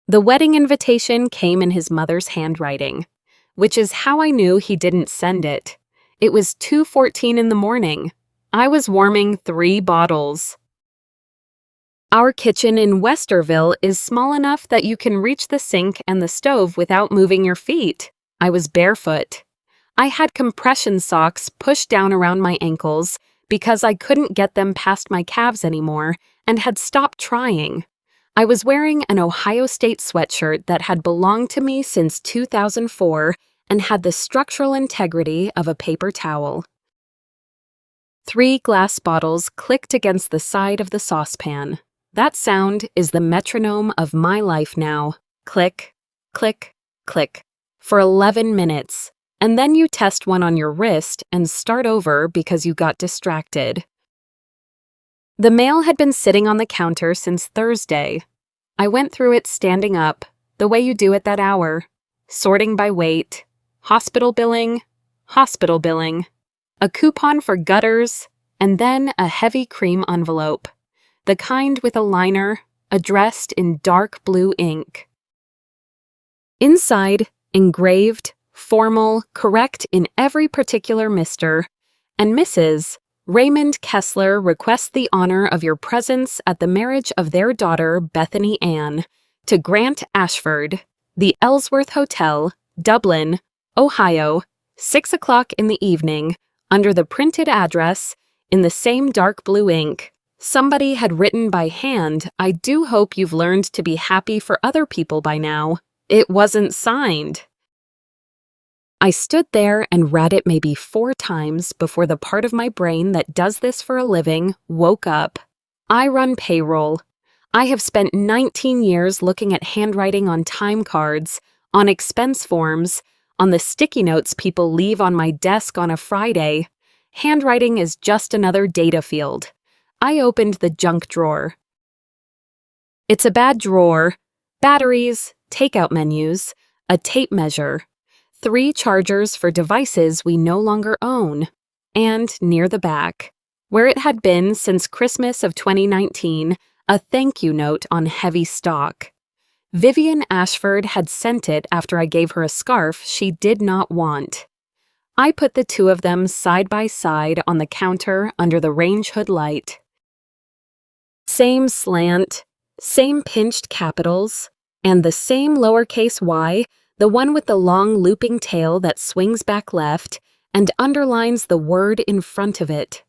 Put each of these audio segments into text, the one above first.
The wedding invitation came in his mother's handwriting, which is how I knew he didn't send it. It was 2:14 in the morning. I was warming 3 bottles. Our kitchen in Westerville is small enough that you can reach the sink and the stove without moving your feet. I was barefoot. I had compression socks pushed down around my ankles because I couldn't get them past my calves anymore and had stopped trying. I was wearing an Ohio State sweatshirt that had belonged to me since 2004 and had the structural integrity of a paper towel. 3 glass bottles clicked against the side of the saucepan. That sound is the metronome of my life now. Click, click, click, for 11 minutes. And then you test one on your wrist and start over because you got distracted. The mail had been sitting on the counter since Thursday. I went through it standing up, the way you do at that hour, sorting by weight, hospital billing, a coupon for gutters, and then a heavy cream envelope, the kind with a liner, addressed in dark blue ink. Inside, engraved, formal, correct in every particular Mr. and Mrs. Raymond Kessler requests the honor of your presence at the marriage of their daughter, Bethany Ann, to Grant Ashford, the Ellsworth Hotel, Dublin, Ohio, 6 o'clock in the evening, under the printed address, in the same dark blue ink. Somebody had written by hand, "I do hope you've learned to be happy for other people by now." It wasn't signed. I stood there and read it maybe 4 times before the part of my brain that does this for a living woke up. I run payroll. I have spent 19 years looking at handwriting on time cards, on expense forms, on the sticky notes people leave on my desk on a Friday. Handwriting is just another data field. I opened the junk drawer. It's a bad drawer. Batteries, takeout menus, a tape measure, 3 chargers for devices we no longer own, and near the back, where it had been since Christmas of 2019, a thank you note on heavy stock. Vivian Ashford had sent it after I gave her a scarf she did not want. I put the 2 of them side by side on the counter under the range hood light. Same slant, same pinched capitals, and the same lowercase y, the one with the long looping tail that swings back left and underlines the word in front of it.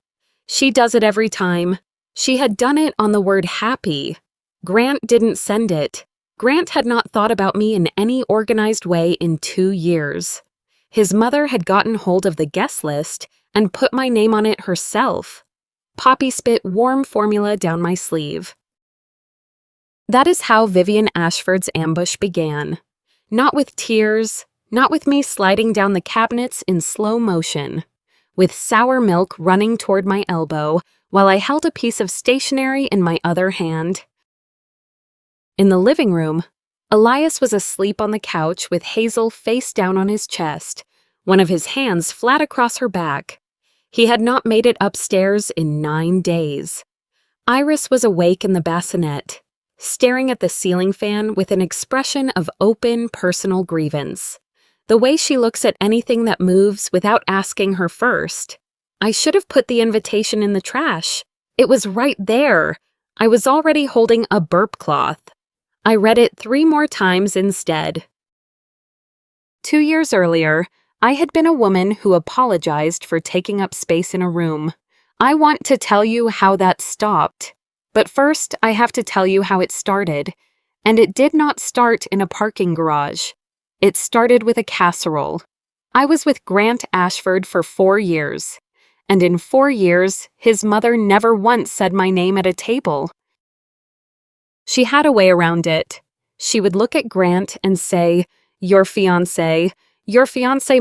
She does it every time. She had done it on the word happy. Grant didn't send it. Grant had not thought about me in any organized way in 2 years. His mother had gotten hold of the guest list and put my name on it herself. Poppy spit warm formula down my sleeve. That is how Vivian Ashford's ambush began. Not with tears, not with me sliding down the cabinets in slow motion, with sour milk running toward my elbow while I held a piece of stationery in my other hand. In the living room, Elias was asleep on the couch with Hazel face down on his chest, one of his hands flat across her back. He had not made it upstairs in 9 days. Iris was awake in the bassinet, staring at the ceiling fan with an expression of open personal grievance. The way she looks at anything that moves without asking her first. I should have put the invitation in the trash. It was right there. I was already holding a burp cloth. I read it 3 more times instead. 2 years earlier, I had been a woman who apologized for taking up space in a room. I want to tell you how that stopped. But first, I have to tell you how it started. And it did not start in a parking garage. It started with a casserole. I was with Grant Ashford for 4 years. And in 4 years, his mother never once said my name at a table. She had a way around it. She would look at Grant and say, Your fiancé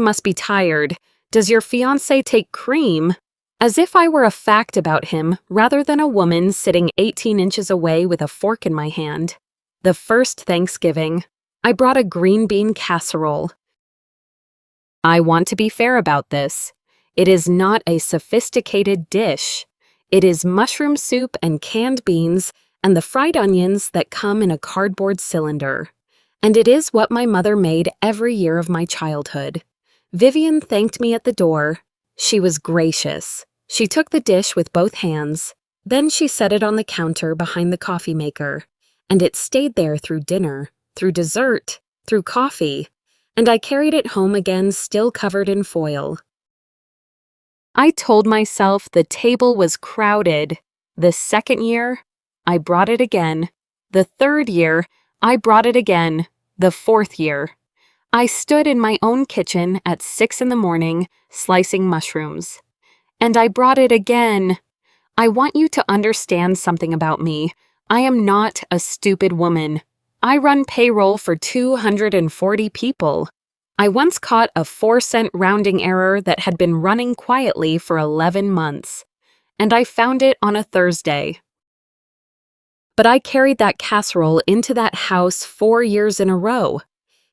must be tired. Does your fiancé take cream?" As if I were a fact about him rather than a woman sitting 18 inches away with a fork in my hand. The first Thanksgiving, I brought a green bean casserole. I want to be fair about this. It is not a sophisticated dish. It is mushroom soup and canned beans and the fried onions that come in a cardboard cylinder. And it is what my mother made every year of my childhood. Vivian thanked me at the door. She was gracious. She took the dish with both hands. Then she set it on the counter behind the coffee maker. And it stayed there through dinner, through dessert, through coffee. And I carried it home again, still covered in foil. I told myself the table was crowded. The second year, I brought it again. The third year, I brought it again. The fourth year, I stood in my own kitchen at 6 a.m, slicing mushrooms. And I brought it again. I want you to understand something about me. I am not a stupid woman. I run payroll for 240 people. I once caught a 4-cent rounding error that had been running quietly for 11 months. And I found it on a Thursday. But I carried that casserole into that house 4 years in a row.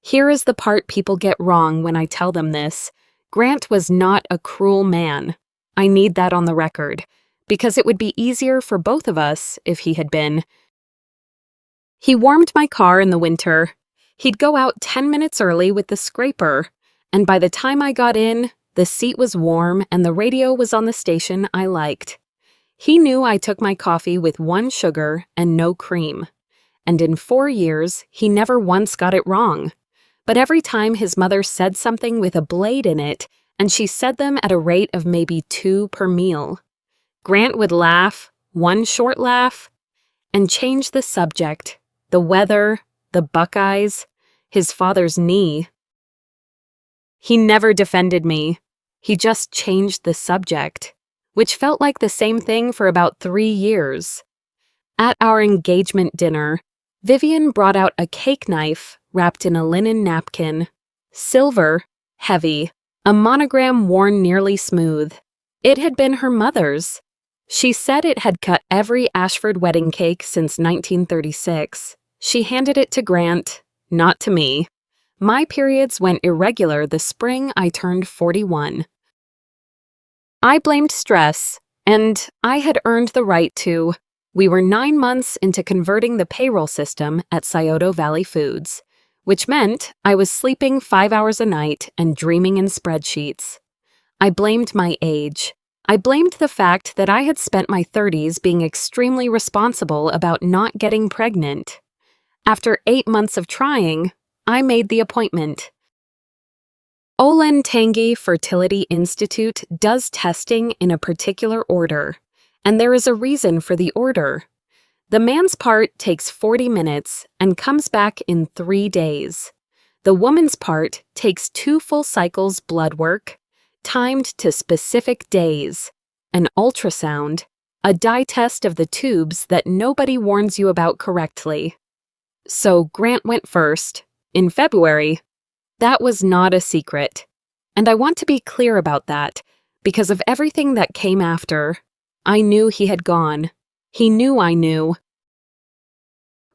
Here is the part people get wrong when I tell them this. Grant was not a cruel man. I need that on the record, because it would be easier for both of us if he had been. He warmed my car in the winter. He'd go out 10 minutes early with the scraper, and by the time I got in, the seat was warm and the radio was on the station I liked. He knew I took my coffee with 1 sugar and no cream. And in 4 years, he never once got it wrong. But every time his mother said something with a blade in it, and she said them at a rate of maybe 2 per meal, Grant would laugh, 1 short laugh, and change the subject, the weather, the Buckeyes, his father's knee. He never defended me. He just changed the subject, which felt like the same thing for about 3 years. At our engagement dinner, Vivian brought out a cake knife wrapped in a linen napkin. Silver, heavy, a monogram worn nearly smooth. It had been her mother's. She said it had cut every Ashford wedding cake since 1936. She handed it to Grant, not to me. My periods went irregular the spring I turned 41. I blamed stress, and I had earned the right to. We were 9 months into converting the payroll system at Scioto Valley Foods, which meant I was sleeping 5 hours a night and dreaming in spreadsheets. I blamed my age. I blamed the fact that I had spent my 30s being extremely responsible about not getting pregnant. After 8 months of trying, I made the appointment. Olentangy Fertility Institute does testing in a particular order, and there is a reason for the order. The man's part takes 40 minutes and comes back in 3 days. The woman's part takes 2 full cycles blood work, timed to specific days, an ultrasound, a dye test of the tubes that nobody warns you about correctly. So Grant went first, in February. That was not a secret. And I want to be clear about that, because of everything that came after. I knew he had gone. He knew I knew.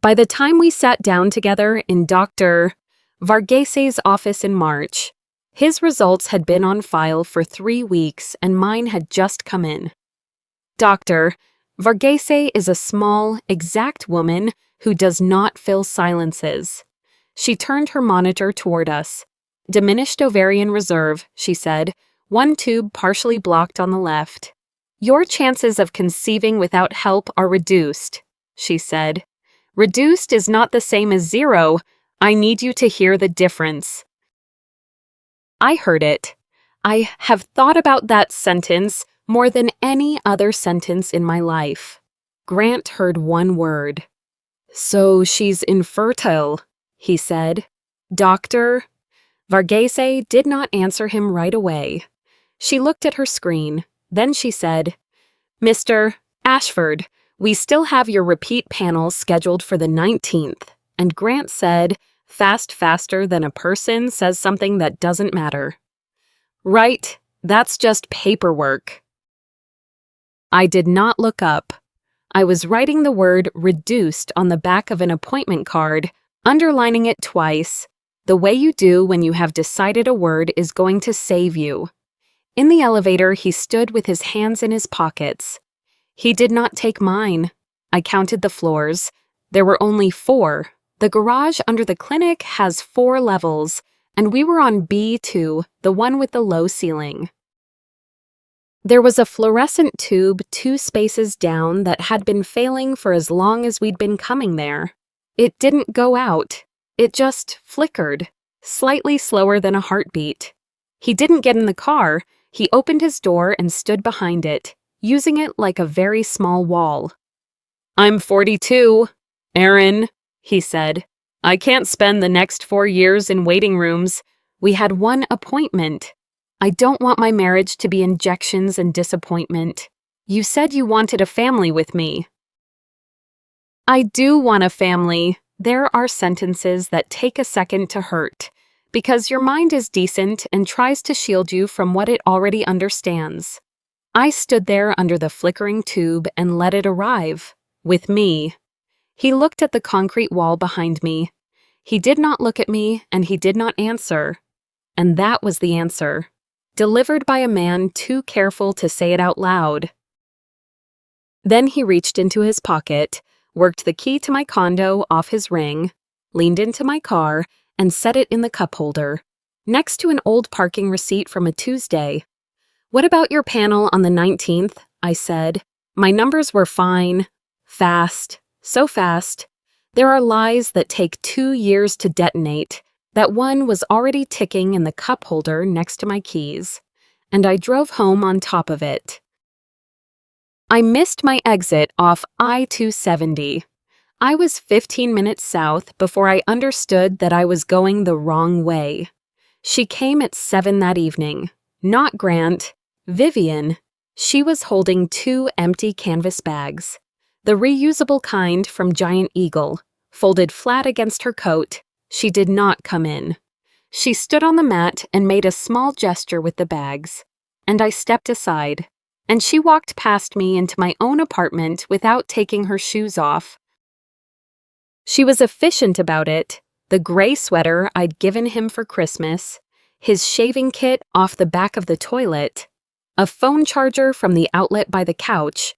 By the time we sat down together in Dr. Varghese's office in March, his results had been on file for 3 weeks and mine had just come in. Dr. Varghese is a small, exact woman who does not fill silences. She turned her monitor toward us. Diminished ovarian reserve, she said, 1 tube partially blocked on the left. Your chances of conceiving without help are reduced, she said. Reduced is not the same as 0. I need you to hear the difference. I heard it. I have thought about that sentence more than any other sentence in my life. Grant heard 1 word. So she's infertile, he said. Doctor? Varghese did not answer him right away. She looked at her screen. Then she said, Mr. Ashford, we still have your repeat panel scheduled for the 19th. And Grant said, faster than a person says something that doesn't matter. Right, that's just paperwork. I did not look up. I was writing the word reduced on the back of an appointment card, underlining it twice, the way you do when you have decided a word is going to save you. In the elevator, he stood with his hands in his pockets. He did not take mine. I counted the floors. There were only 4, The garage under the clinic has 4 levels, and we were on B2, the one with the low ceiling. There was a fluorescent tube 2 spaces down that had been failing for as long as we'd been coming there. It didn't go out. It just flickered, slightly slower than a heartbeat. He didn't get in the car. He opened his door and stood behind it, using it like a very small wall. "I'm 42, Erin," he said. "I can't spend the next 4 years in waiting rooms. We had 1 appointment. I don't want my marriage to be injections and disappointment. You said you wanted a family with me." I do want a family. There are sentences that take a second to hurt, because your mind is decent and tries to shield you from what it already understands. I stood there under the flickering tube and let it arrive, with me. He looked at the concrete wall behind me. He did not look at me, and he did not answer. And that was the answer, delivered by a man too careful to say it out loud. Then he reached into his pocket, worked the key to my condo off his ring, leaned into my car, and set it in the cup holder, next to an old parking receipt from a Tuesday. "What about your panel on the 19th? I said. My numbers were fine. Fast. So fast. There are lies that take 2 years to detonate. That one was already ticking in the cup holder next to my keys, and I drove home on top of it. I missed my exit off I-270. I was 15 minutes south before I understood that I was going the wrong way. She came at 7 that evening. Not Grant. Vivian. She was holding 2 empty canvas bags, the reusable kind from Giant Eagle, folded flat against her coat. She did not come in. She stood on the mat and made a small gesture with the bags, and I stepped aside, and she walked past me into my own apartment without taking her shoes off. She was efficient about it, the gray sweater I'd given him for Christmas, his shaving kit off the back of the toilet, a phone charger from the outlet by the couch,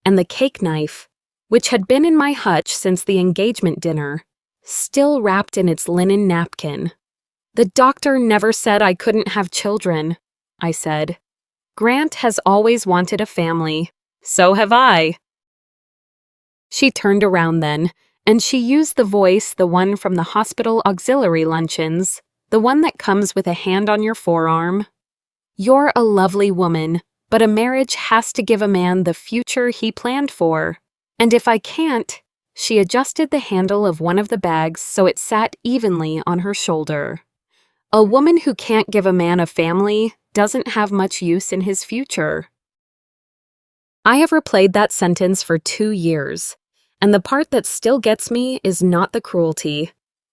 and the cake knife, which had been in my hutch since the engagement dinner, still wrapped in its linen napkin. "The doctor never said I couldn't have children," I said. "Grant has always wanted a family. So have I." She turned around then, and she used the voice, the one from the hospital auxiliary luncheons, the one that comes with a hand on your forearm. "You're a lovely woman, but a marriage has to give a man the future he planned for. And if I can't," she adjusted the handle of one of the bags so it sat evenly on her shoulder. "A woman who can't give a man a family doesn't have much use in his future." I have replayed that sentence for 2 years, and the part that still gets me is not the cruelty.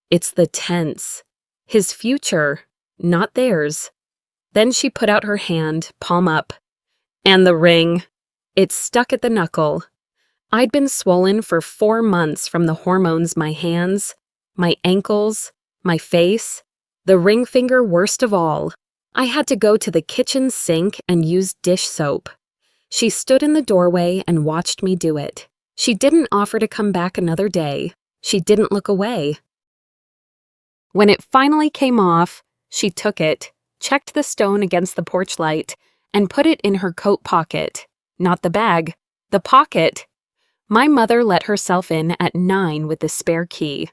It's the tense. His future, not theirs. Then she put out her hand, palm up. And the ring. It stuck at the knuckle. I'd been swollen for 4 months from the hormones my hands, my ankles, my face, the ring finger worst of all. I had to go to the kitchen sink and use dish soap. She stood in the doorway and watched me do it. She didn't offer to come back another day. She didn't look away. When it finally came off, she took it, checked the stone against the porch light, and put it in her coat pocket. Not the bag, the pocket. My mother let herself in at 9 with the spare key.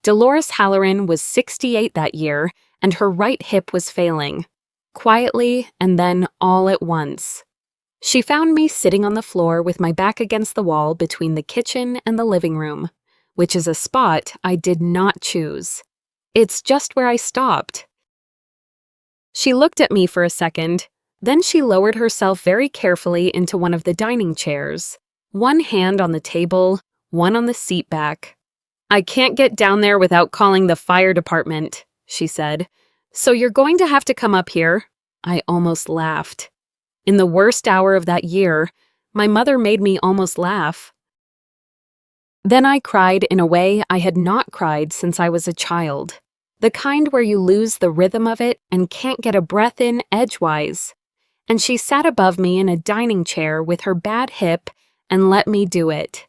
Dolores Halloran was 68 that year, and her right hip was failing. Quietly, and then all at once. She found me sitting on the floor with my back against the wall between the kitchen and the living room, which is a spot I did not choose. It's just where I stopped. She looked at me for a second, then she lowered herself very carefully into one of the dining chairs, one hand on the table, one on the seat back. "I can't get down there without calling the fire department," she said. "So you're going to have to come up here." I almost laughed. In the worst hour of that year, my mother made me almost laugh. Then I cried in a way I had not cried since I was a child. The kind where you lose the rhythm of it and can't get a breath in edgewise. And she sat above me in a dining chair with her bad hip and let me do it.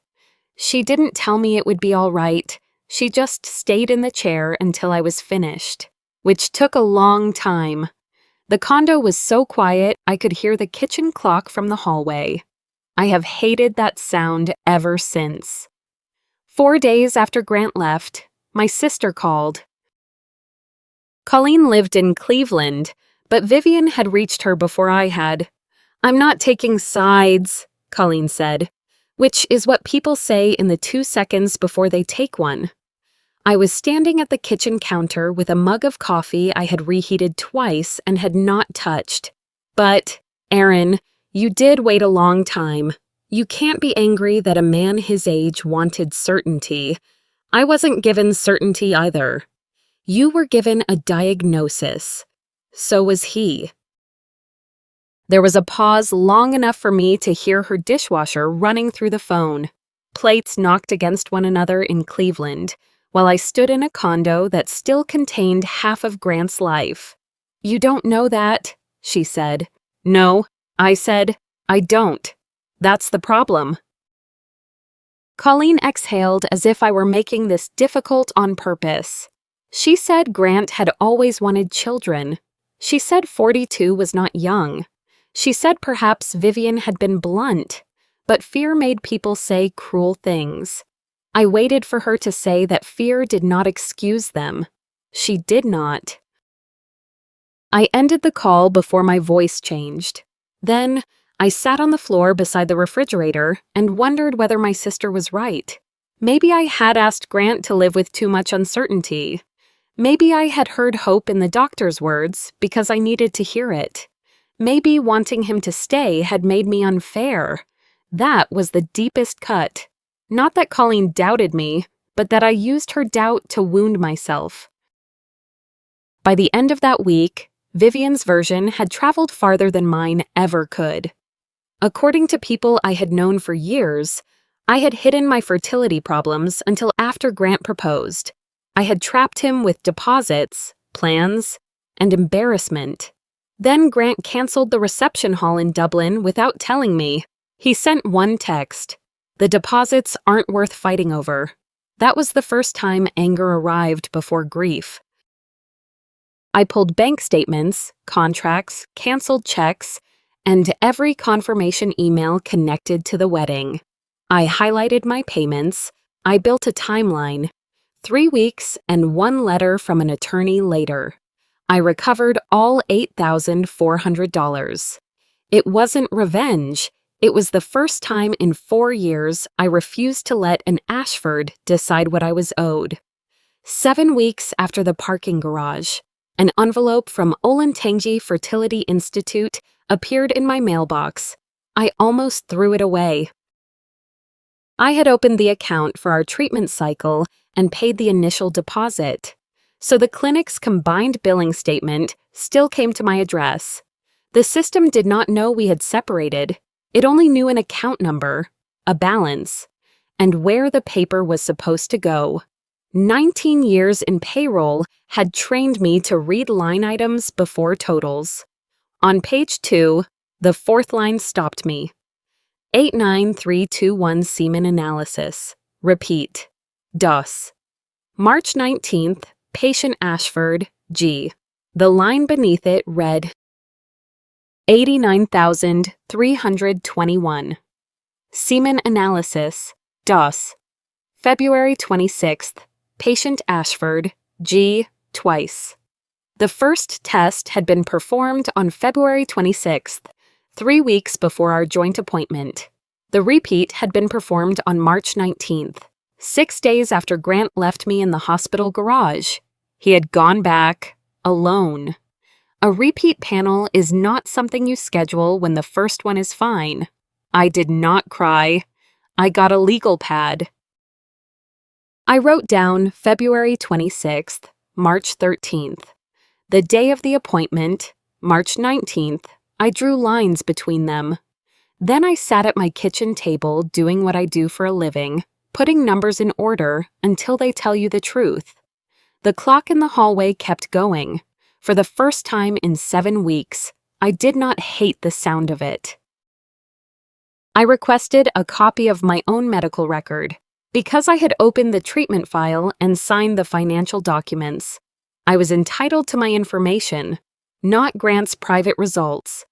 She didn't tell me it would be all right. She just stayed in the chair until I was finished, which took a long time. The condo was so quiet I could hear the kitchen clock from the hallway. I have hated that sound ever since. 4 days after Grant left, my sister called. Colleen lived in Cleveland, but Vivian had reached her before I had. "I'm not taking sides," Colleen said, which is what people say in the 2 seconds before they take one. I was standing at the kitchen counter with a mug of coffee I had reheated twice and had not touched. "But, Erin, you did wait a long time. You can't be angry that a man his age wanted certainty. I wasn't given certainty either. You were given a diagnosis. So was he." There was a pause long enough for me to hear her dishwasher running through the phone. Plates knocked against one another in Cleveland, while I stood in a condo that still contained half of Grant's life. "You don't know that," she said. "No," I said. "I don't. That's the problem." Colleen exhaled as if I were making this difficult on purpose. She said Grant had always wanted children. She said 42 was not young. She said perhaps Vivian had been blunt, but fear made people say cruel things. I waited for her to say that fear did not excuse them. She did not. I ended the call before my voice changed. Then, I sat on the floor beside the refrigerator and wondered whether my sister was right. Maybe I had asked Grant to live with too much uncertainty. Maybe I had heard hope in the doctor's words because I needed to hear it. Maybe wanting him to stay had made me unfair. That was the deepest cut. Not that Colleen doubted me, but that I used her doubt to wound myself. By the end of that week, Vivian's version had traveled farther than mine ever could. According to people I had known for years, I had hidden my fertility problems until after Grant proposed. I had trapped him with deposits, plans, and embarrassment. Then Grant canceled the reception hall in Dublin without telling me. He sent one text: "The deposits aren't worth fighting over." That was the first time anger arrived before grief. I pulled bank statements, contracts, canceled checks, and every confirmation email connected to the wedding. I highlighted my payments. I built a timeline. 3 weeks and 1 letter from an attorney later. I recovered all $8,400. It wasn't revenge. It was the first time in 4 years I refused to let an Ashford decide what I was owed. 7 weeks after the parking garage, an envelope from Olentangy Fertility Institute appeared in my mailbox. I almost threw it away. I had opened the account for our treatment cycle and paid the initial deposit. So the clinic's combined billing statement still came to my address. The system did not know we had separated. It only knew an account number, a balance, and where the paper was supposed to go. 19 years in payroll had trained me to read line items before totals. On page 2, the 4th line stopped me. 89321 semen analysis. Repeat. DOS. March 19th, patient Ashford, G. The line beneath it read 89,321. Semen analysis. DOS. February 26th, patient Ashford, G. Twice. The first test had been performed on February 26th, 3 weeks before our joint appointment. The repeat had been performed on March 19th, 6 days after Grant left me in the hospital garage. He had gone back, alone. A repeat panel is not something you schedule when the first one is fine. I did not cry. I got a legal pad. I wrote down February 26th, March 13th. The day of the appointment, March 19th, I drew lines between them. Then I sat at my kitchen table doing what I do for a living, putting numbers in order until they tell you the truth. The clock in the hallway kept going. For the first time in 7 weeks, I did not hate the sound of it. I requested a copy of my own medical record. Because I had opened the treatment file and signed the financial documents. I was entitled to my information, not Grant's private results.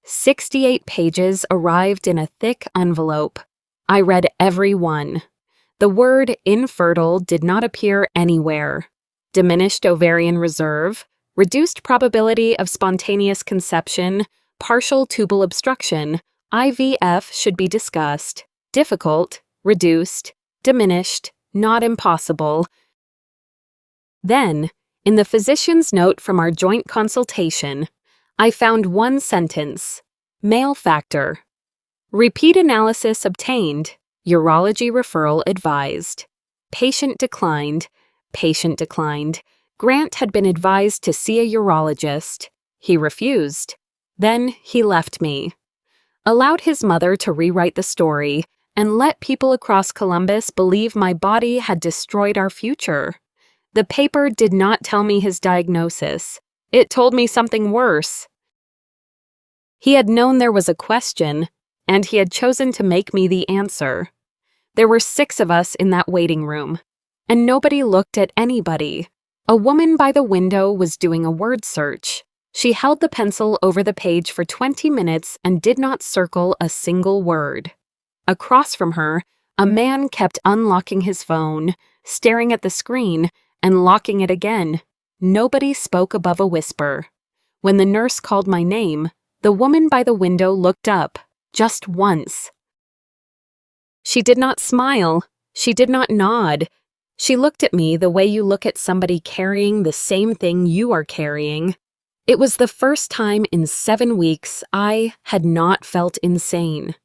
68 pages arrived in a thick envelope. I read every one. The word infertile did not appear anywhere. Diminished ovarian reserve, reduced probability of spontaneous conception, partial tubal obstruction, IVF should be discussed, difficult, reduced, diminished, not impossible. Then, in the physician's note from our joint consultation, I found one sentence, male factor. Repeat analysis obtained, urology referral advised. Patient declined. Grant had been advised to see a urologist. He refused. Then he left me. Allowed his mother to rewrite the story and let people across Columbus believe my body had destroyed our future. The paper did not tell me his diagnosis. It told me something worse. He had known there was a question, and he had chosen to make me the answer. There were 6 of us in that waiting room, and nobody looked at anybody. A woman by the window was doing a word search. She held the pencil over the page for 20 minutes and did not circle a single word. Across from her, a man kept unlocking his phone, staring at the screen, and locking it again. Nobody spoke above a whisper. When the nurse called my name, the woman by the window looked up, just once. She did not smile. She did not nod. She looked at me the way you look at somebody carrying the same thing you are carrying. It was the first time in 7 weeks I had not felt insane.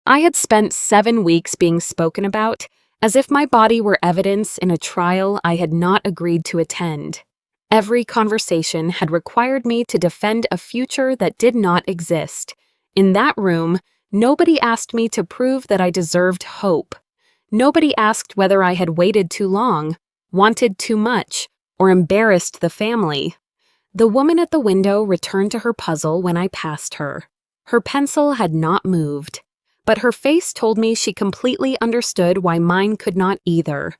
I had spent 7 weeks being spoken about as if my body were evidence in a trial I had not agreed to attend. Every conversation had required me to defend a future that did not exist. In that room, nobody asked me to prove that I deserved hope. Nobody asked whether I had waited too long, wanted too much, or embarrassed the family. The woman at the window returned to her puzzle when I passed her. Her pencil had not moved, but her face told me she completely understood why mine could not either.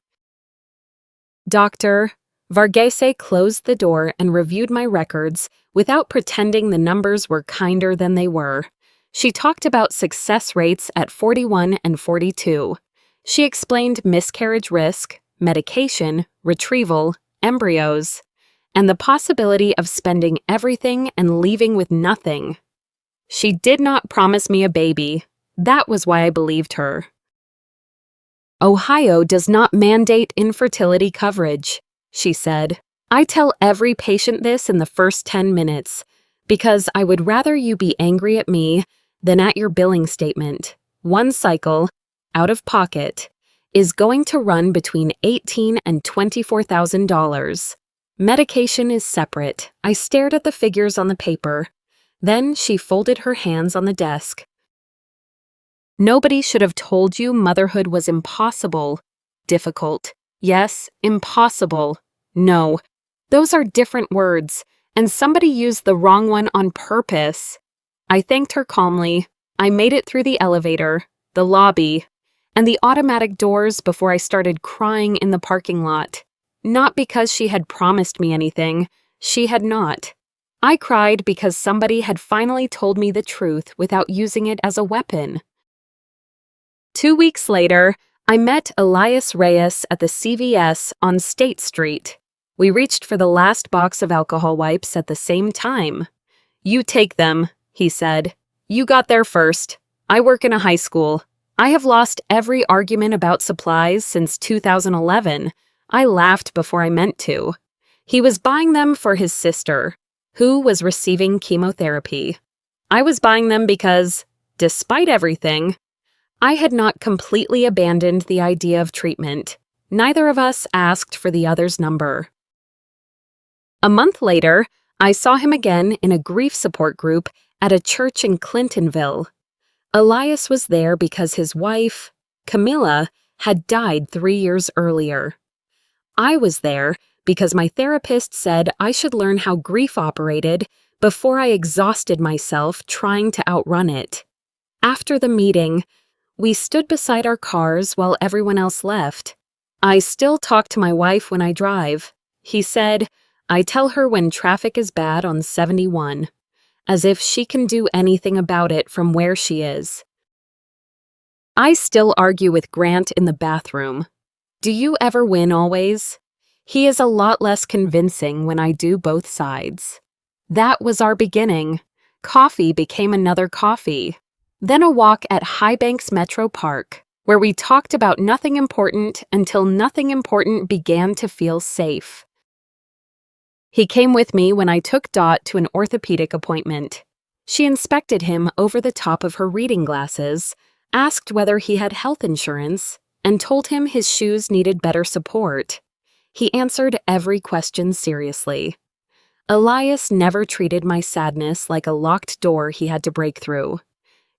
Dr. Varghese closed the door and reviewed my records without pretending the numbers were kinder than they were. She talked about success rates at 41 and 42. She explained miscarriage risk, medication, retrieval, embryos, and the possibility of spending everything and leaving with nothing. She did not promise me a baby. That was why I believed her. Ohio does not mandate infertility coverage, she said. I tell every patient this in the first 10 minutes, because I would rather you be angry at me than at your billing statement. One cycle, out of pocket, is going to run between $18,000 and $24,000. Medication is separate. I stared at the figures on the paper. Then she folded her hands on the desk. Nobody should have told you motherhood was impossible. Difficult. Yes, impossible. No. Those are different words, and somebody used the wrong one on purpose. I thanked her calmly. I made it through the elevator, the lobby, and the automatic doors before I started crying in the parking lot. Not because she had promised me anything. She had not. I cried because somebody had finally told me the truth without using it as a weapon. 2 weeks later, I met Elias Reyes at the CVS on State Street. We reached for the last box of alcohol wipes at the same time. "You take them," he said. "You got there first. I work in a high school. I have lost every argument about supplies since 2011. I laughed before I meant to. He was buying them for his sister, who was receiving chemotherapy. I was buying them because, despite everything, I had not completely abandoned the idea of treatment. Neither of us asked for the other's number. A month later, I saw him again in a grief support group at a church in Clintonville. Elias was there because his wife, Camilla, had died 3 years earlier. I was there because my therapist said I should learn how grief operated before I exhausted myself trying to outrun it. After the meeting, We stood beside our cars while everyone else left. I still talk to my wife when I drive. He said, I tell her when traffic is bad on 71, as if she can do anything about it from where she is. I still argue with Grant in the bathroom. Do you ever win always? He is a lot less convincing when I do both sides. That was our beginning. Coffee became another coffee. Then a walk at Highbanks Metro Park, where we talked about nothing important until nothing important began to feel safe. He came with me when I took Dot to an orthopedic appointment. She inspected him over the top of her reading glasses, asked whether he had health insurance, and told him his shoes needed better support. He answered every question seriously. Elias never treated my sadness like a locked door he had to break through.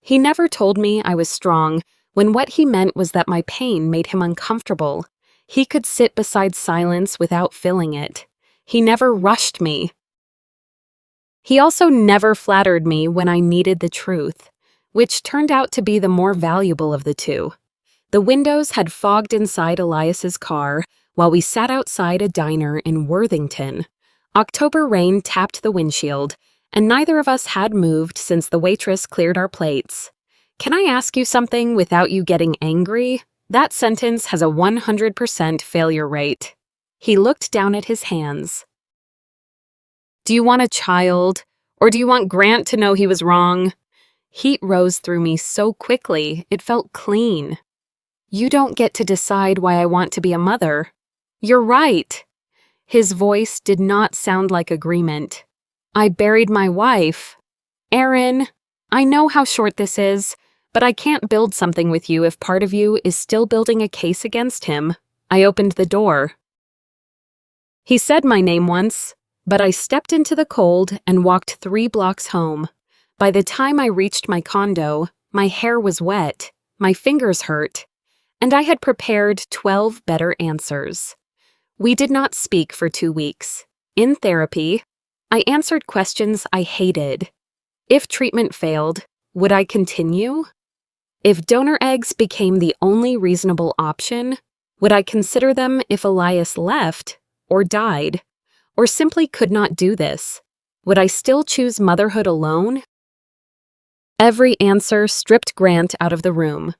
He never told me I was strong when what he meant was that my pain made him uncomfortable. He could sit beside silence without filling it. He never rushed me. He also never flattered me when I needed the truth, which turned out to be the more valuable of the two. The windows had fogged inside Elias's car while we sat outside a diner in Worthington. October rain tapped the windshield, and neither of us had moved since the waitress cleared our plates. Can I ask you something without you getting angry? That sentence has a 100% failure rate. He looked down at his hands. Do you want a child, or do you want Grant to know he was wrong? Heat rose through me so quickly, it felt clean. You don't get to decide why I want to be a mother. You're right. His voice did not sound like agreement. I buried my wife. Erin, I know how short this is, but I can't build something with you if part of you is still building a case against him. I opened the door. He said my name once, but I stepped into the cold and walked 3 blocks home. By the time I reached my condo, my hair was wet, my fingers hurt, and I had prepared 12 better answers. We did not speak for 2 weeks. In therapy, I answered questions I hated. If treatment failed, would I continue? If donor eggs became the only reasonable option, would I consider them if Elias left, or died, or simply could not do this? Would I still choose motherhood alone? Every answer stripped Grant out of the room.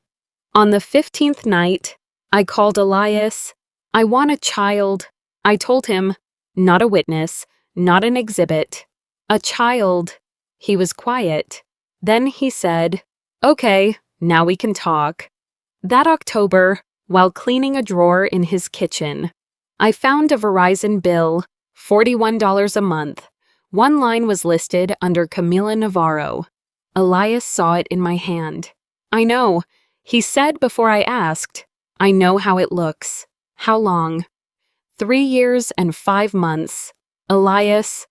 On the 15th night, I called Elias. I want a child. I told him, not a witness, not an exhibit, a child. He was quiet. Then he said, okay, now we can talk. That October, while cleaning a drawer in his kitchen, I found a Verizon bill, $41 a month. One line was listed under Camila Navarro. Elias saw it in my hand. I know, he said before I asked. I know how it looks. How long? 3 years and 5 months. Elias.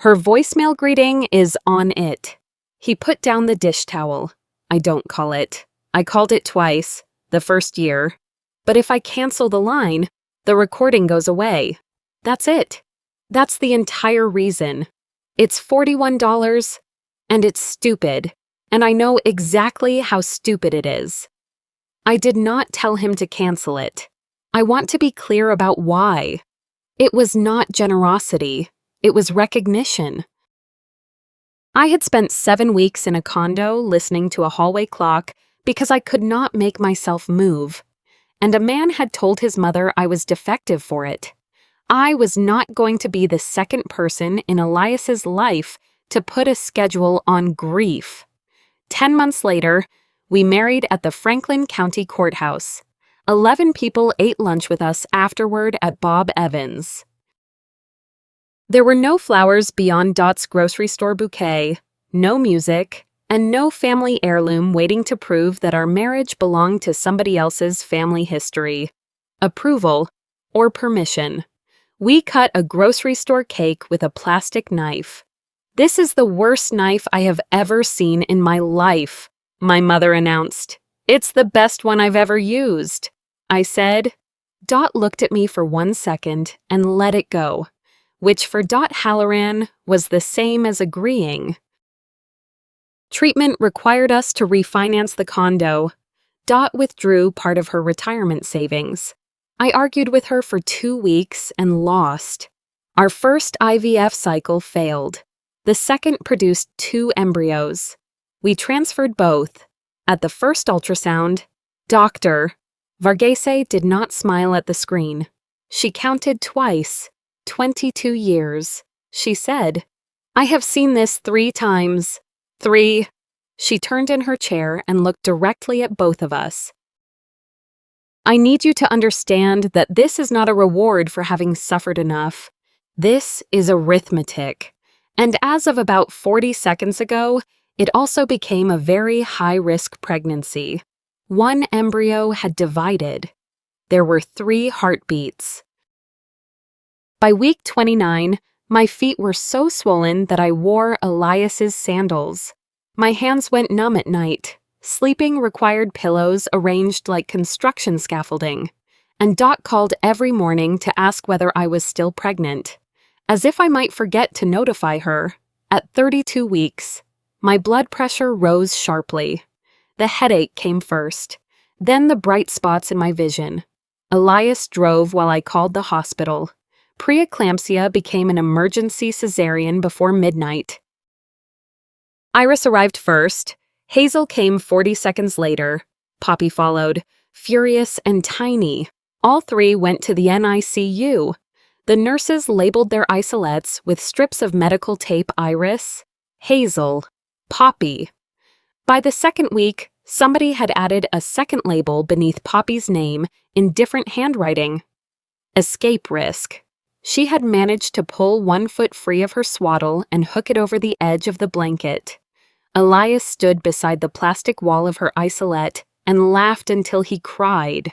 Her voicemail greeting is on it. He put down the dish towel. I don't call it. I called it twice, the first year. But if I cancel the line, the recording goes away. That's it. That's the entire reason. It's $41, and it's stupid, and I know exactly how stupid it is. I did not tell him to cancel it. I want to be clear about why. It was not generosity. It was recognition. I had spent 7 weeks in a condo listening to a hallway clock because I could not make myself move, and a man had told his mother I was defective for it. I was not going to be the second person in Elias's life to put a schedule on grief. 10 months later, we married at the Franklin County Courthouse. 11 people ate lunch with us afterward at Bob Evans. There were no flowers beyond Dot's grocery store bouquet, no music, and no family heirloom waiting to prove that our marriage belonged to somebody else's family history, approval, or permission. We cut a grocery store cake with a plastic knife. This is the worst knife I have ever seen in my life, my mother announced. It's the best one I've ever used, I said. Dot looked at me for 1 second and let it go, which for Dot Halloran was the same as agreeing. Treatment required us to refinance the condo. Dot withdrew part of her retirement savings. I argued with her for 2 weeks and lost. Our first IVF cycle failed. The second produced 2 embryos. We transferred both. At the first ultrasound, Dr. Varghese did not smile at the screen. She counted twice. 22 years. She said, "I have seen this 3 times. 3. She turned in her chair and looked directly at both of us. "I need you to understand that this is not a reward for having suffered enough. This is arithmetic. And as of about 40 seconds ago, it also became a very high-risk pregnancy. 1 embryo had divided. There were 3 heartbeats. By week 29, my feet were so swollen that I wore Elias's sandals. My hands went numb at night. Sleeping required pillows arranged like construction scaffolding. And Dot called every morning to ask whether I was still pregnant. As if I might forget to notify her, at 32 weeks, my blood pressure rose sharply. The headache came first, then the bright spots in my vision. Elias drove while I called the hospital. Preeclampsia became an emergency cesarean before midnight. Iris arrived first. Hazel came 40 seconds later. Poppy followed, furious and tiny. All 3 went to the NICU. The nurses labeled their isolettes with strips of medical tape Iris, Hazel, Poppy. By the second week, somebody had added a second label beneath Poppy's name in different handwriting. Escape risk. She had managed to pull 1 foot free of her swaddle and hook it over the edge of the blanket. Elias stood beside the plastic wall of her isolette and laughed until he cried.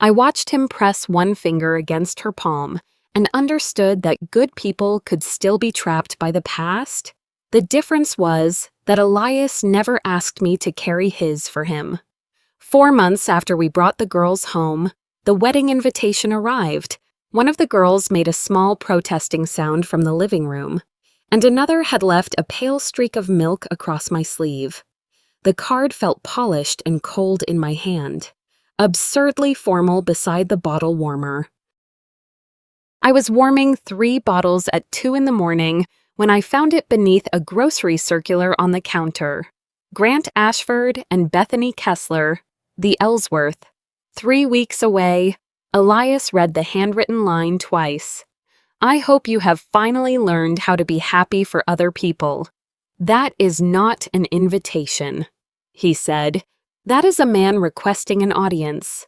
I watched him press 1 finger against her palm and understood that good people could still be trapped by the past. The difference was that Elias never asked me to carry his for him. 4 months after we brought the girls home, the wedding invitation arrived. One of the girls made a small protesting sound from the living room, and another had left a pale streak of milk across my sleeve. The card felt polished and cold in my hand, absurdly formal beside the bottle warmer. I was warming 3 bottles at 2 in the morning when I found it beneath a grocery circular on the counter. Grant Ashford and Bethany Kessler, the Ellsworth. 3 weeks away. Elias read the handwritten line twice. I hope you have finally learned how to be happy for other people. That is not an invitation, he said. That is a man requesting an audience.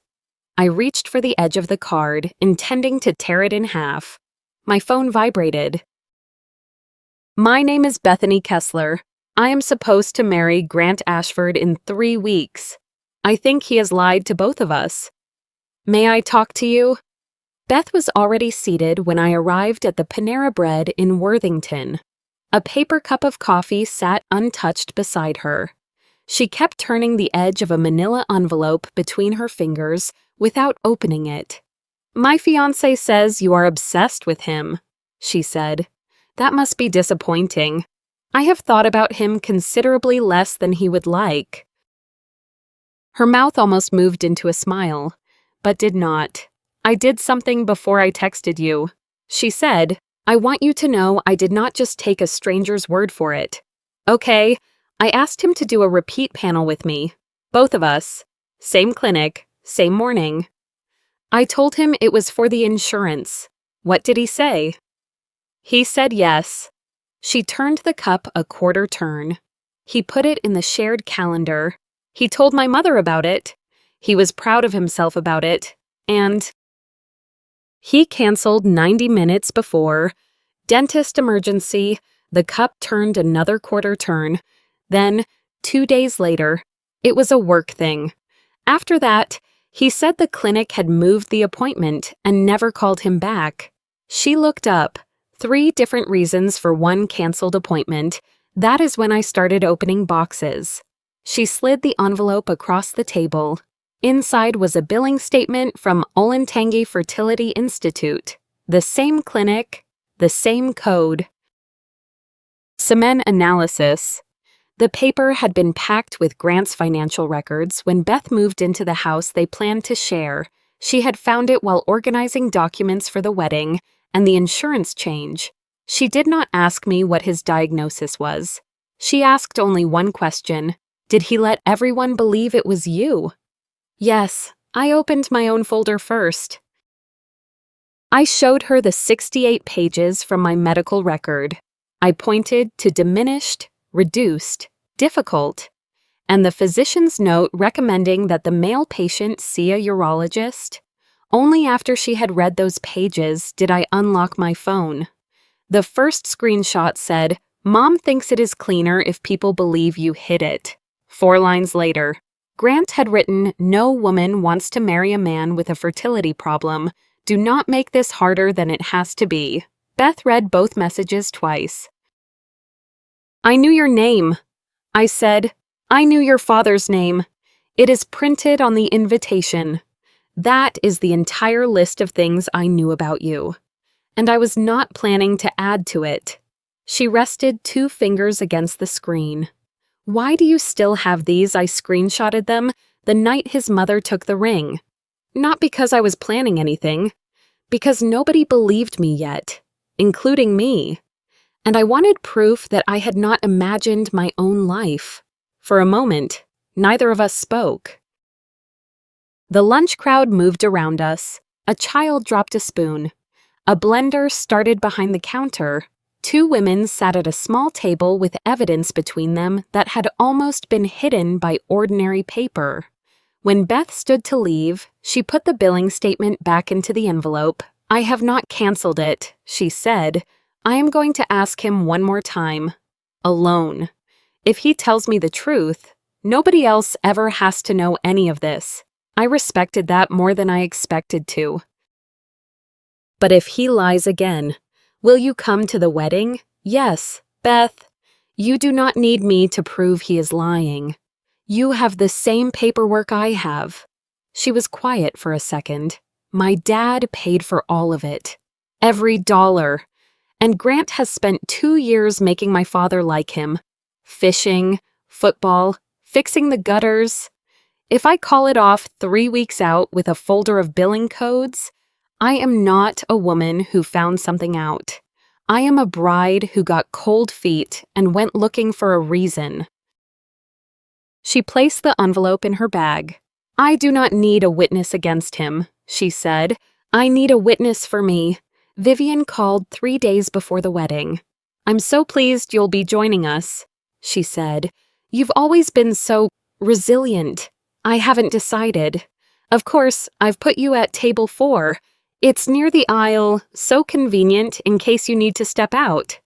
I reached for the edge of the card, intending to tear it in half. My phone vibrated. My name is Bethany Kessler. I am supposed to marry Grant Ashford in 3 weeks. I think he has lied to both of us. May I talk to you? Beth was already seated when I arrived at the Panera Bread in Worthington. A paper cup of coffee sat untouched beside her. She kept turning the edge of a manila envelope between her fingers without opening it. My fiancé says you are obsessed with him, she said. That must be disappointing. I have thought about him considerably less than he would like. Her mouth almost moved into a smile, but did not. I did something before I texted you. She said, I want you to know I did not just take a stranger's word for it. Okay, I asked him to do a repeat panel with me. Both of us. Same clinic, same morning. I told him it was for the insurance. What did he say? He said yes. She turned the cup a quarter turn. He put it in the shared calendar. He told my mother about it. He was proud of himself about it. And he canceled 90 minutes before. Dentist emergency. The cup turned another quarter turn. Then, 2 days later, it was a work thing. After that, he said the clinic had moved the appointment and never called him back. She looked up. 3 different reasons for 1 canceled appointment. That is when I started opening boxes. She slid the envelope across the table. Inside was a billing statement from Olentangy Fertility Institute. The same clinic, the same code. Semen analysis. The paper had been packed with Grant's financial records when Beth moved into the house they planned to share. She had found it while organizing documents for the wedding and the insurance change. She did not ask me what his diagnosis was. She asked only one question. Did he let everyone believe it was you? Yes, I opened my own folder first. I showed her the 68 pages from my medical record. I pointed to diminished, reduced, difficult, and the physician's note recommending that the male patient see a urologist. Only after she had read those pages did I unlock my phone. The first screenshot said, "Mom thinks it is cleaner if people believe you hid it." 4 lines later, Grant had written, "No woman wants to marry a man with a fertility problem. Do not make this harder than it has to be." Beth read both messages twice. "I knew your name." I said, "I knew your father's name. It is printed on the invitation. That is the entire list of things I knew about you. And I was not planning to add to it." She rested 2 fingers against the screen. "Why do you still have these?" I screenshotted them the night his mother took the ring. Not because I was planning anything, because nobody believed me yet, including me. And I wanted proof that I had not imagined my own life. For a moment, neither of us spoke. The lunch crowd moved around us. A child dropped a spoon. A blender started behind the counter. 2 women sat at a small table with evidence between them that had almost been hidden by ordinary paper. When Beth stood to leave, she put the billing statement back into the envelope. "I have not canceled it," she said. "I am going to ask him one more time. Alone. If he tells me the truth, nobody else ever has to know any of this." I respected that more than I expected to. "But if he lies again, will you come to the wedding?" "Yes, Beth. You do not need me to prove he is lying. You have the same paperwork I have." She was quiet for a second. "My dad paid for all of it. Every dollar. And Grant has spent 2 years making my father like him. Fishing, football, fixing the gutters. If I call it off 3 weeks out with a folder of billing codes, I am not a woman who found something out. I am a bride who got cold feet and went looking for a reason." She placed the envelope in her bag. "I do not need a witness against him," she said. "I need a witness for me. Vivian called 3 days before the wedding. I'm so pleased you'll be joining us," she said. "You've always been so resilient. I haven't decided. Of course, I've put you at table 4. It's near the aisle, so convenient in case you need to step out."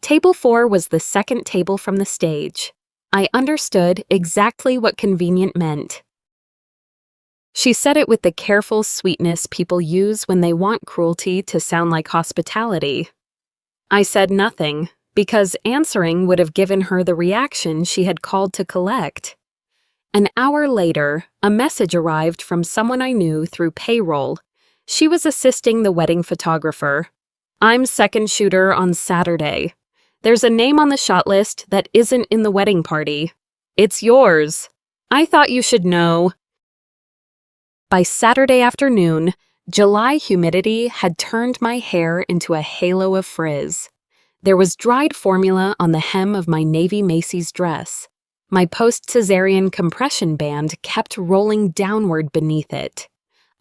Table 4 was the second table from the stage. I understood exactly what convenient meant. She said it with the careful sweetness people use when they want cruelty to sound like hospitality. I said nothing, because answering would have given her the reaction she had called to collect. An hour later, a message arrived from someone I knew through payroll. She was assisting the wedding photographer. "I'm second shooter on Saturday. There's a name on the shot list that isn't in the wedding party. It's yours. I thought you should know." By Saturday afternoon, July humidity had turned my hair into a halo of frizz. There was dried formula on the hem of my navy Macy's dress. My post-cesarean compression band kept rolling downward beneath it.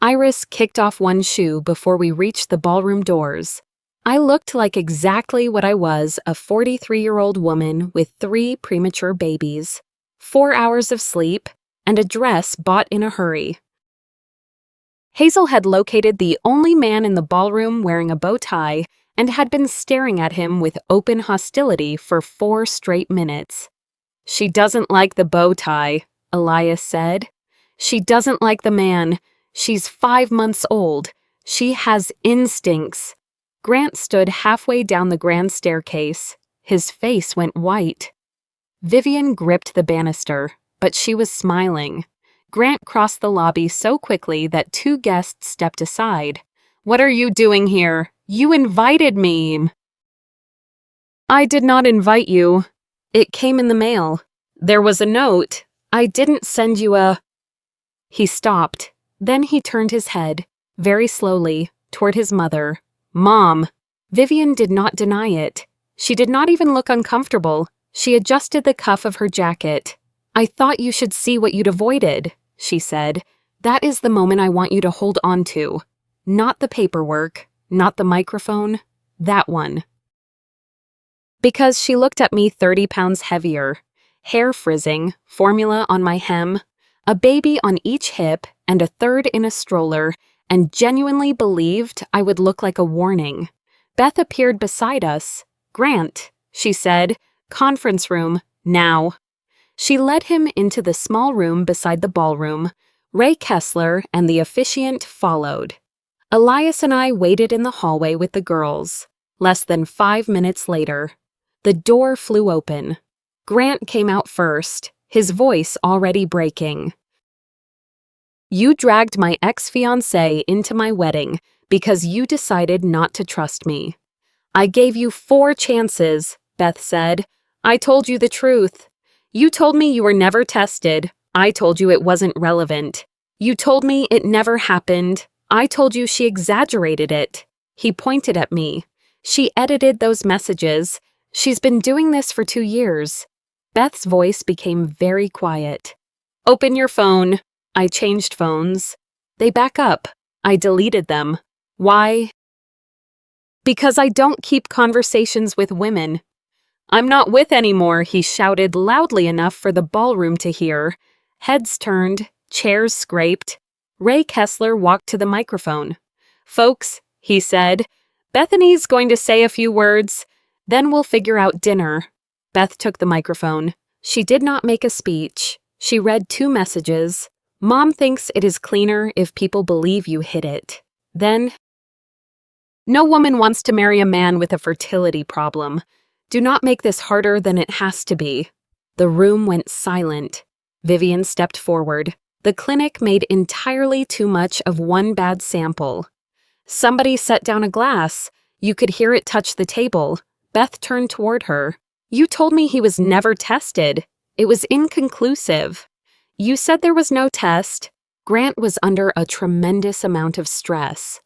Iris kicked off one shoe before we reached the ballroom doors. I looked like exactly what I was, a 43-year-old woman with 3 premature babies, 4 hours of sleep, and a dress bought in a hurry. Hazel had located the only man in the ballroom wearing a bow tie and had been staring at him with open hostility for 4 straight minutes. "She doesn't like the bow tie," Elias said. "She doesn't like the man. She's 5 months old. She has instincts." Grant stood halfway down the grand staircase. His face went white. Vivian gripped the banister, but she was smiling. Grant crossed the lobby so quickly that 2 guests stepped aside. "What are you doing here? You invited me." "I did not invite you. It came in the mail." There was a note. I didn't send you a... He stopped. Then he turned his head, very slowly, toward his mother. Mom. Vivian did not deny it. She did not even look uncomfortable. She adjusted the cuff of her jacket. I thought you should see what you'd avoided, she said. That is the moment I want you to hold on to. Not the paperwork, not the microphone, that one. Because she looked at me 30 pounds heavier, hair frizzing, formula on my hem, a baby on each hip and a third in a stroller, and genuinely believed I would look like a warning. Beth appeared beside us. Grant, she said, conference room, now. She led him into the small room beside the ballroom. Ray Kessler and the officiant followed. Elias and I waited in the hallway with the girls. Less than 5 minutes later, the door flew open. Grant came out first, his voice already breaking. You dragged my ex-fiancé into my wedding because you decided not to trust me. I gave you 4 chances, Beth said. I told you the truth. You told me you were never tested. I told you it wasn't relevant. You told me it never happened. I told you she exaggerated it. He pointed at me. She edited those messages. She's been doing this for 2 years. Beth's voice became very quiet. Open your phone. I changed phones. They back up. I deleted them. Why? Because I don't keep conversations with women. I'm not with anymore, he shouted loudly enough for the ballroom to hear. Heads turned, chairs scraped. Ray Kessler walked to the microphone. Folks, he said, Bethany's going to say a few words, then we'll figure out dinner. Beth took the microphone. She did not make a speech. She read 2 messages. Mom thinks it is cleaner if people believe you hid it. Then, no woman wants to marry a man with a fertility problem. Do not make this harder than it has to be. The room went silent. Vivian stepped forward. The clinic made entirely too much of one bad sample. Somebody set down a glass. You could hear it touch the table. Beth turned toward her. You told me he was never tested. It was inconclusive. You said there was no test. Grant was under a tremendous amount of stress.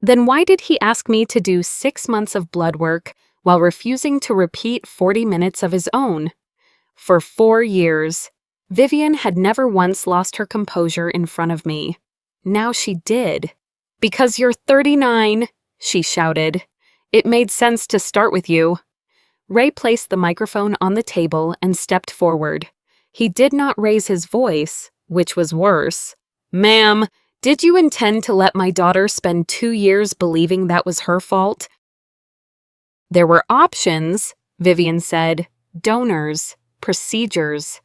Then why did he ask me to do 6 months of blood work while refusing to repeat 40 minutes of his own? For 4 years, Vivian had never once lost her composure in front of me. Now she did. Because you're 39, she shouted. It made sense to start with you. Ray placed the microphone on the table and stepped forward. He did not raise his voice, which was worse. Ma'am, did you intend to let my daughter spend 2 years believing that was her fault? There were options, Vivian said. Donors, procedures.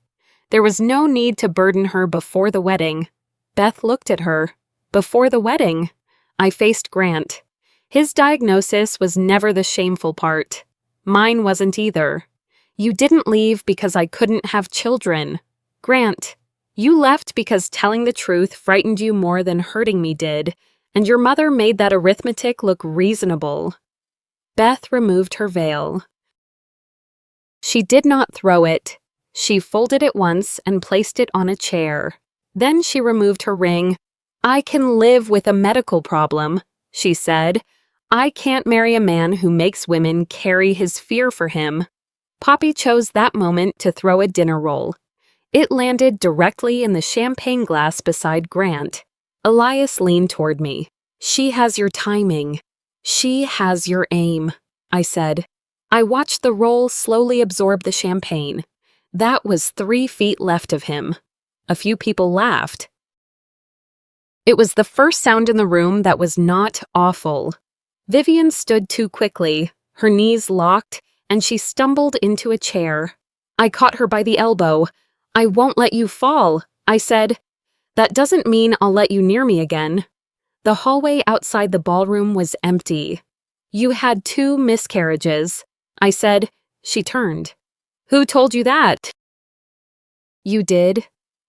There was no need to burden her before the wedding. Beth looked at her. Before the wedding. I faced Grant. His diagnosis was never the shameful part. Mine wasn't either. You didn't leave because I couldn't have children. Grant, you left because telling the truth frightened you more than hurting me did, and your mother made that arithmetic look reasonable. Beth removed her veil. She did not throw it. She folded it once and placed it on a chair. Then she removed her ring. I can live with a medical problem, she said. I can't marry a man who makes women carry his fear for him. Poppy chose that moment to throw a dinner roll. It landed directly in the champagne glass beside Grant. Elias leaned toward me. She has your timing. She has your aim, I said. I watched the roll slowly absorb the champagne. That was 3 feet left of him. A few people laughed. It was the first sound in the room that was not awful. Vivian stood too quickly, her knees locked, and she stumbled into a chair. I caught her by the elbow. I won't let you fall, I said. That doesn't mean I'll let you near me again. The hallway outside the ballroom was empty. You had 2 miscarriages, I said. She turned. Who told you that? You did.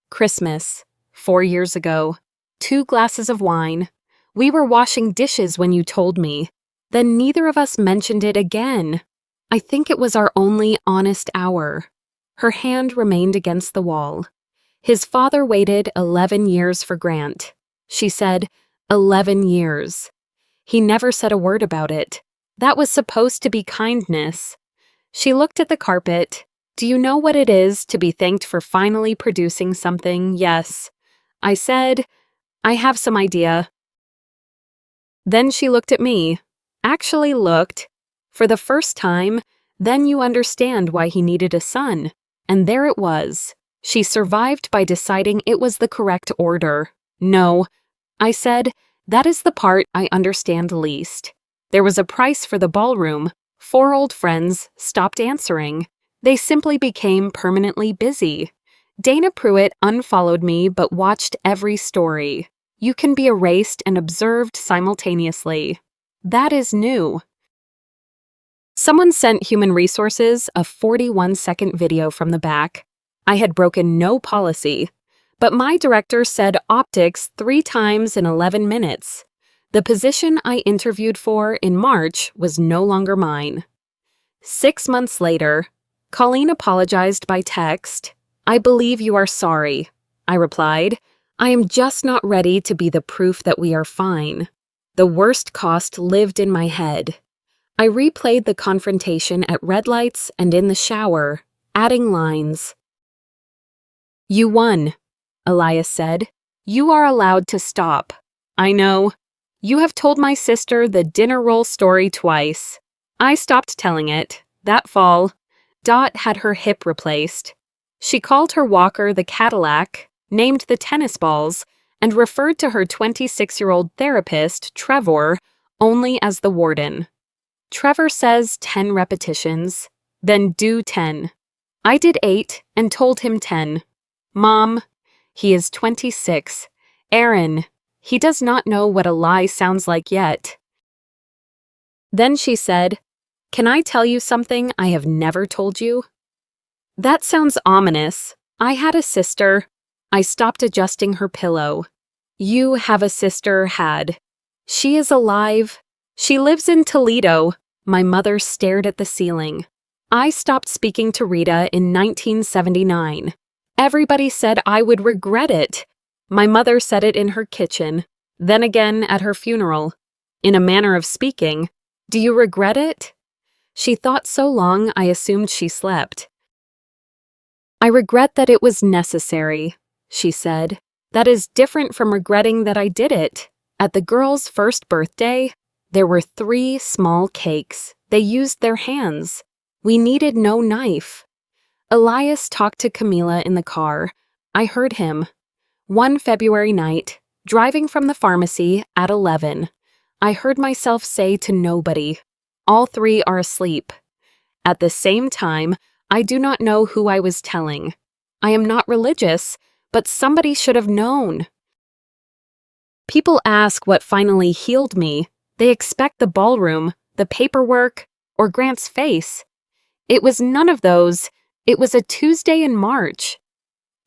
Christmas, 4 years ago. 2 glasses of wine. We were washing dishes when you told me. Then neither of us mentioned it again. I think it was our only honest hour. Her hand remained against the wall. His father waited 11 years for Grant. She said, 11 years. He never said a word about it. That was supposed to be kindness. She looked at the carpet. Do you know what it is to be thanked for finally producing something? Yes. I said, I have some idea. Then she looked at me. Actually looked. For the first time, then you understand why he needed a son. And there it was. She survived by deciding it was the correct order. No. I said, that is the part I understand least. There was a price for the ballroom. 4 old friends stopped answering. They simply became permanently busy. Dana Pruitt unfollowed me but watched every story. You can be erased and observed simultaneously. That is new. Someone sent Human Resources a 41-second video from the back. I had broken no policy, but my director said optics 3 times in 11 minutes. The position I interviewed for in March was no longer mine. 6 months later, Colleen apologized by text. I believe you are sorry, I replied. I am just not ready to be the proof that we are fine. The worst cost lived in my head. I replayed the confrontation at red lights and in the shower, adding lines. You won, Elias said. You are allowed to stop. I know. You have told my sister the dinner roll story twice. I stopped telling it. That fall, Dot had her hip replaced. She called her walker the Cadillac, named the tennis balls, and referred to her 26-year-old therapist, Trevor, only as the warden. Trevor says 10 repetitions, then do 10. I did 8 and told him 10. Mom, he is 26. Erin, he does not know what a lie sounds like yet. Then she said, Can I tell you something I have never told you? That sounds ominous. I had a sister. I stopped adjusting her pillow. You have a sister, had. She is alive. She lives in Toledo. My mother stared at the ceiling. I stopped speaking to Rita in 1979. Everybody said I would regret it. My mother said it in her kitchen, then again at her funeral. In a manner of speaking, do you regret it? She thought so long I assumed she slept. I regret that it was necessary, she said. That is different from regretting that I did it. At the girl's first birthday, there were 3 small cakes. They used their hands. We needed no knife. Elias talked to Camila in the car. I heard him. One February night, driving from the pharmacy at 11, I heard myself say to nobody, all 3 are asleep. At the same time, I do not know who I was telling. I am not religious, but somebody should have known. People ask what finally healed me. They expect the ballroom, the paperwork, or Grant's face. It was none of those. It was a Tuesday in March.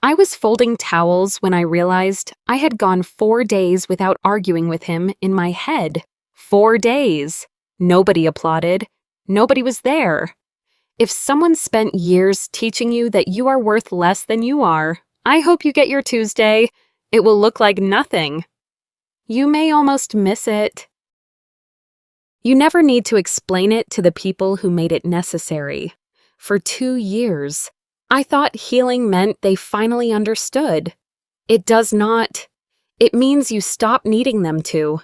I was folding towels when I realized I had gone 4 days without arguing with him in my head. 4 days. Nobody applauded. Nobody was there. If someone spent years teaching you that you are worth less than you are, I hope you get your Tuesday. It will look like nothing. You may almost miss it. You never need to explain it to the people who made it necessary. For 2 years, I thought healing meant they finally understood. It does not. It means you stop needing them to.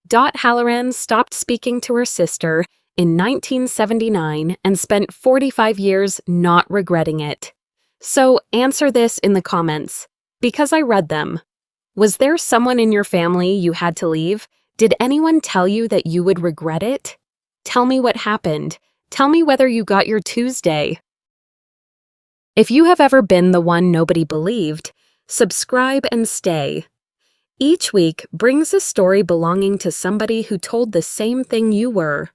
Dot Halloran stopped speaking to her sister in 1979 and spent 45 years not regretting it. So answer this in the comments, because I read them. Was there someone in your family you had to leave? Did anyone tell you that you would regret it? Tell me what happened. Tell me whether you got your Tuesday. If you have ever been the one nobody believed, subscribe and stay. Each week brings a story belonging to somebody who told the same thing you were.